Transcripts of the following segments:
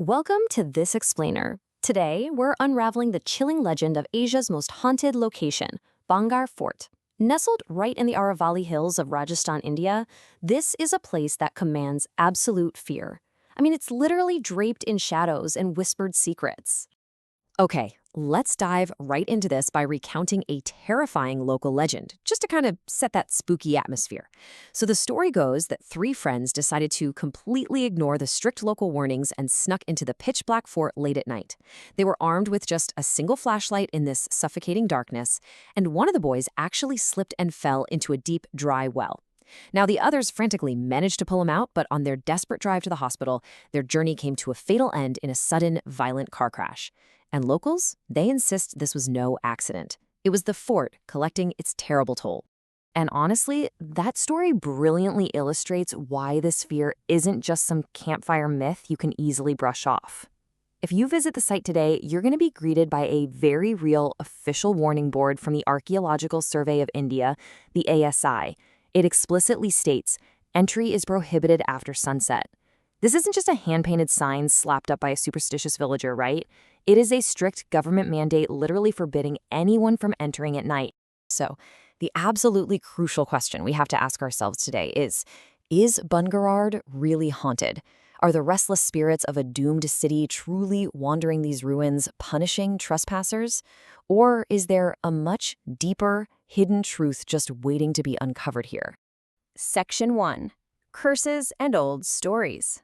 Welcome to This Explainer. Today, we're unraveling the chilling legend of Asia's most haunted location, Bhangarh Fort. Nestled right in the Aravalli Hills of Rajasthan, India, this is a place that commands absolute fear. I mean, it's literally draped in shadows and whispered secrets. Okay, let's dive right into this by recounting a terrifying local legend, just to kind of set that spooky atmosphere. So the story goes that three friends decided to completely ignore the strict local warnings and snuck into the pitch-black fort late at night. They were armed with just a single flashlight in this suffocating darkness, and one of the boys actually slipped and fell into a deep, dry well. Now, the others frantically managed to pull him out, but on their desperate drive to the hospital, their journey came to a fatal end in a sudden, violent car crash. And locals, they insist this was no accident. It was the fort collecting its terrible toll. And honestly, that story brilliantly illustrates why this fear isn't just some campfire myth you can easily brush off. If you visit the site today, you're going to be greeted by a very real official warning board from the Archaeological Survey of India, the ASI. It explicitly states, entry is prohibited after sunset. This isn't just a hand-painted sign slapped up by a superstitious villager, right? It is a strict government mandate literally forbidding anyone from entering at night. So, the absolutely crucial question we have to ask ourselves today is Bhangarh really haunted? Are the restless spirits of a doomed city truly wandering these ruins, punishing trespassers? Or is there a much deeper, hidden truth just waiting to be uncovered here? Section 1. Curses and Old Stories.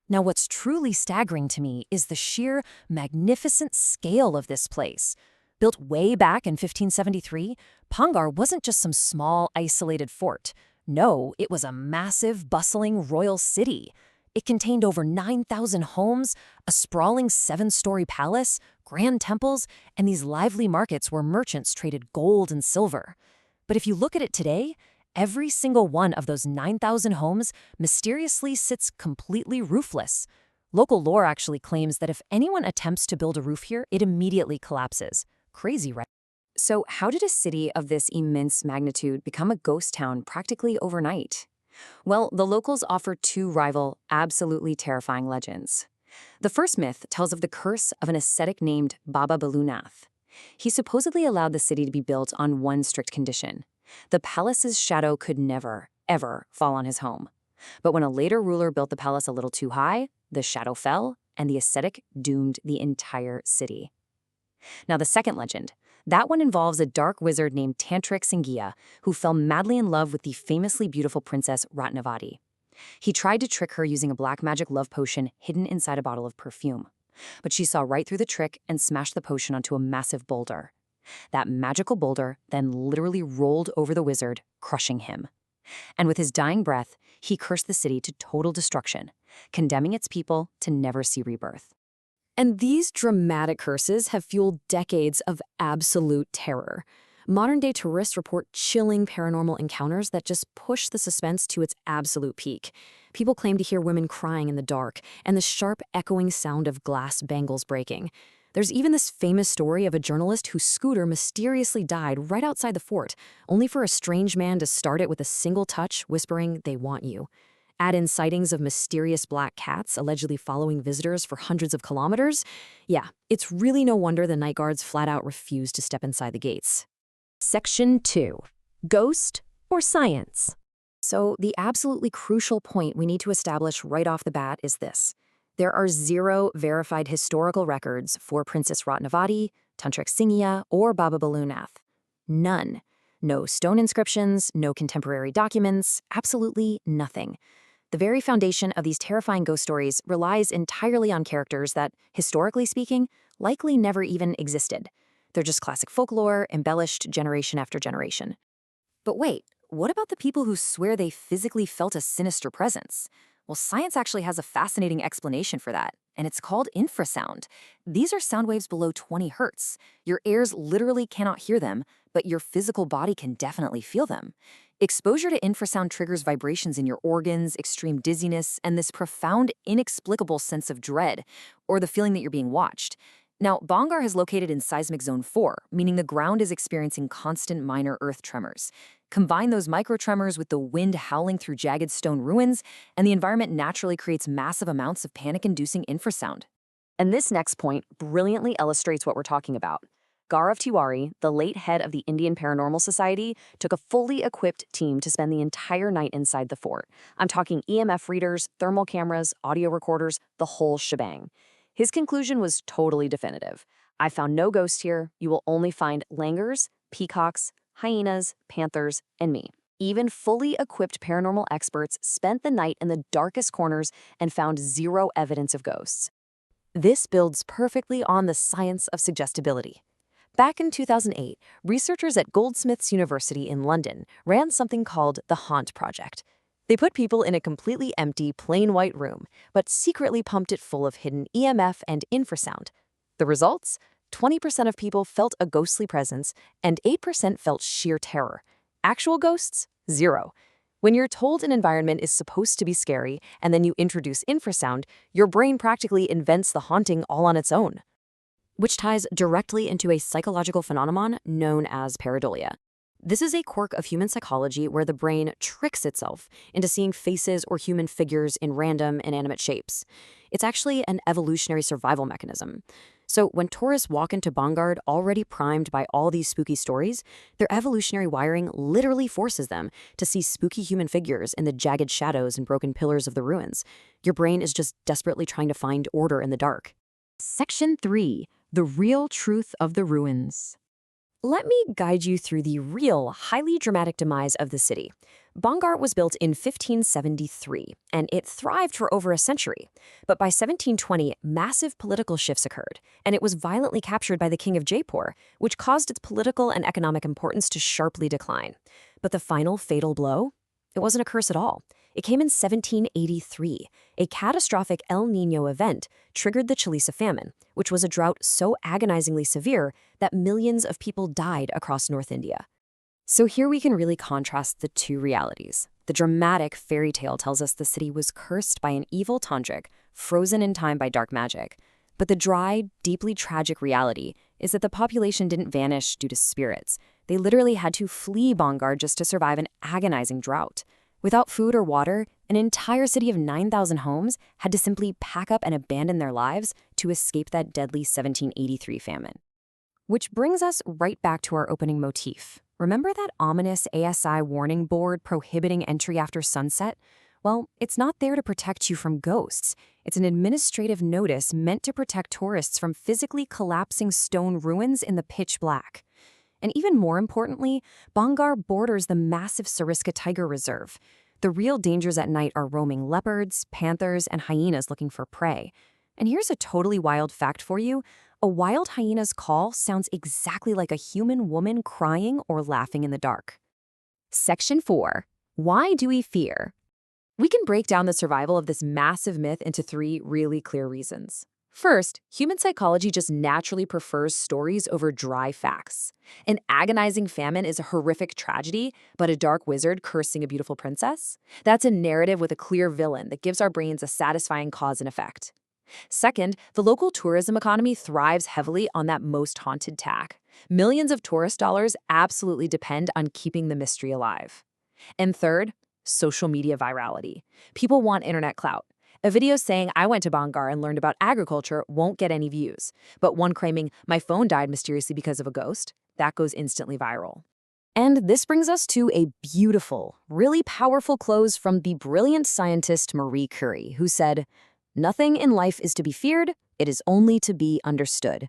Now, what's truly staggering to me is the sheer magnificent scale of this place. Built way back in 1573, Bhangarh wasn't just some small, isolated fort. No, it was a massive, bustling royal city. It contained over 9,000 homes, a sprawling 7-story palace, grand temples, and these lively markets where merchants traded gold and silver. But if you look at it today, every single one of those 9,000 homes mysteriously sits completely roofless. Local lore actually claims that if anyone attempts to build a roof here, it immediately collapses. Crazy, right? So how did a city of this immense magnitude become a ghost town practically overnight? Well, the locals offer two rival, absolutely terrifying legends. The first myth tells of the curse of an ascetic named Baba Balunath. He supposedly allowed the city to be built on one strict condition. The palace's shadow could never, ever fall on his home. But when a later ruler built the palace a little too high, the shadow fell, and the ascetic doomed the entire city. Now, the second legend, that one involves a dark wizard named Tantric Singhiya, who fell madly in love with the famously beautiful princess Ratnavati. He tried to trick her using a black magic love potion hidden inside a bottle of perfume. But she saw right through the trick and smashed the potion onto a massive boulder. That magical boulder then literally rolled over the wizard, crushing him. And with his dying breath, he cursed the city to total destruction, condemning its people to never see rebirth. And these dramatic curses have fueled decades of absolute terror. Modern-day tourists report chilling paranormal encounters that just push the suspense to its absolute peak. People claim to hear women crying in the dark and the sharp, echoing sound of glass bangles breaking. There's even this famous story of a journalist whose scooter mysteriously died right outside the fort, only for a strange man to start it with a single touch, whispering, "They want you." Add in sightings of mysterious black cats allegedly following visitors for hundreds of kilometers. Yeah, it's really no wonder the night guards flat out refuse to step inside the gates. Section 2. Ghost or Science. So the absolutely crucial point we need to establish right off the bat is this. There are 0 verified historical records for Princess Ratnavati, Tantric Singhiya, or Baba Balunath. None. No stone inscriptions, no contemporary documents, absolutely nothing. The very foundation of these terrifying ghost stories relies entirely on characters that, historically speaking, likely never even existed. They're just classic folklore, embellished generation after generation. But wait, what about the people who swear they physically felt a sinister presence? Well, science actually has a fascinating explanation for that, and it's called infrasound. These are sound waves below 20 hertz. Your ears literally cannot hear them, but your physical body can definitely feel them. Exposure to infrasound triggers vibrations in your organs, extreme dizziness, and this profound, inexplicable sense of dread, or the feeling that you're being watched. Now, Bhangarh is located in seismic zone 4, meaning the ground is experiencing constant minor earth tremors. Combine those microtremors with the wind howling through jagged stone ruins, and the environment naturally creates massive amounts of panic-inducing infrasound. And this next point brilliantly illustrates what we're talking about. Gaurav Tiwari, the late head of the Indian Paranormal Society, took a fully equipped team to spend the entire night inside the fort. I'm talking EMF readers, thermal cameras, audio recorders, the whole shebang. His conclusion was totally definitive. I found no ghosts here. You will only find langurs, peacocks, hyenas, panthers, and me. Even fully equipped paranormal experts spent the night in the darkest corners and found zero evidence of ghosts. This builds perfectly on the science of suggestibility. Back in 2008, researchers at Goldsmiths University in London ran something called the Haunt Project. They put people in a completely empty, plain white room, but secretly pumped it full of hidden EMF and infrasound. The results? 20% of people felt a ghostly presence, and 8% felt sheer terror. Actual ghosts? Zero. When you're told an environment is supposed to be scary, and then you introduce infrasound, your brain practically invents the haunting all on its own. Which ties directly into a psychological phenomenon known as pareidolia. This is a quirk of human psychology where the brain tricks itself into seeing faces or human figures in random, inanimate shapes. It's actually an evolutionary survival mechanism. So when tourists walk into Bhangarh already primed by all these spooky stories, their evolutionary wiring literally forces them to see spooky human figures in the jagged shadows and broken pillars of the ruins. Your brain is just desperately trying to find order in the dark. Section 3. The real truth of the ruins. Let me guide you through the real, highly dramatic demise of the city. Bhangarh was built in 1573, and it thrived for over a century. But by 1720, massive political shifts occurred, and it was violently captured by the king of Jaipur, which caused its political and economic importance to sharply decline. But the final fatal blow? It wasn't a curse at all. It came in 1783. A catastrophic El Niño event triggered the Chalisa famine, which was a drought so agonizingly severe that millions of people died across North India. So here we can really contrast the two realities. The dramatic fairy tale tells us the city was cursed by an evil tantric, frozen in time by dark magic. But the dry, deeply tragic reality is that the population didn't vanish due to spirits. They literally had to flee Bhangarh just to survive an agonizing drought. Without food or water, an entire city of 9,000 homes had to simply pack up and abandon their lives to escape that deadly 1783 famine. Which brings us right back to our opening motif. Remember that ominous ASI warning board prohibiting entry after sunset? Well, it's not there to protect you from ghosts. It's an administrative notice meant to protect tourists from physically collapsing stone ruins in the pitch black. And even more importantly, Bhangarh borders the massive Sariska Tiger Reserve. The real dangers at night are roaming leopards, panthers, and hyenas looking for prey. And here's a totally wild fact for you. A wild hyena's call sounds exactly like a human woman crying or laughing in the dark. Section 4. Why do we fear? We can break down the survival of this massive myth into 3 really clear reasons. First, human psychology just naturally prefers stories over dry facts. An agonizing famine is a horrific tragedy, but a dark wizard cursing a beautiful princess? That's a narrative with a clear villain that gives our brains a satisfying cause and effect. Second, the local tourism economy thrives heavily on that most haunted tack. Millions of tourist dollars absolutely depend on keeping the mystery alive. And third, social media virality. People want internet clout. A video saying I went to Bhangarh and learned about agriculture won't get any views, but one claiming my phone died mysteriously because of a ghost, that goes instantly viral. And this brings us to a beautiful, really powerful close from the brilliant scientist Marie Curie, who said, "Nothing in life is to be feared, it is only to be understood."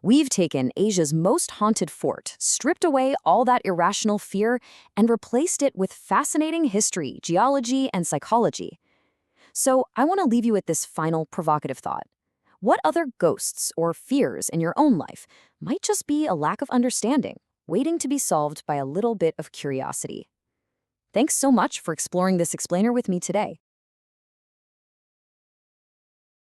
We've taken Asia's most haunted fort, stripped away all that irrational fear, and replaced it with fascinating history, geology, and psychology. So I want to leave you with this final provocative thought. What other ghosts or fears in your own life might just be a lack of understanding, waiting to be solved by a little bit of curiosity? Thanks so much for exploring this explainer with me today.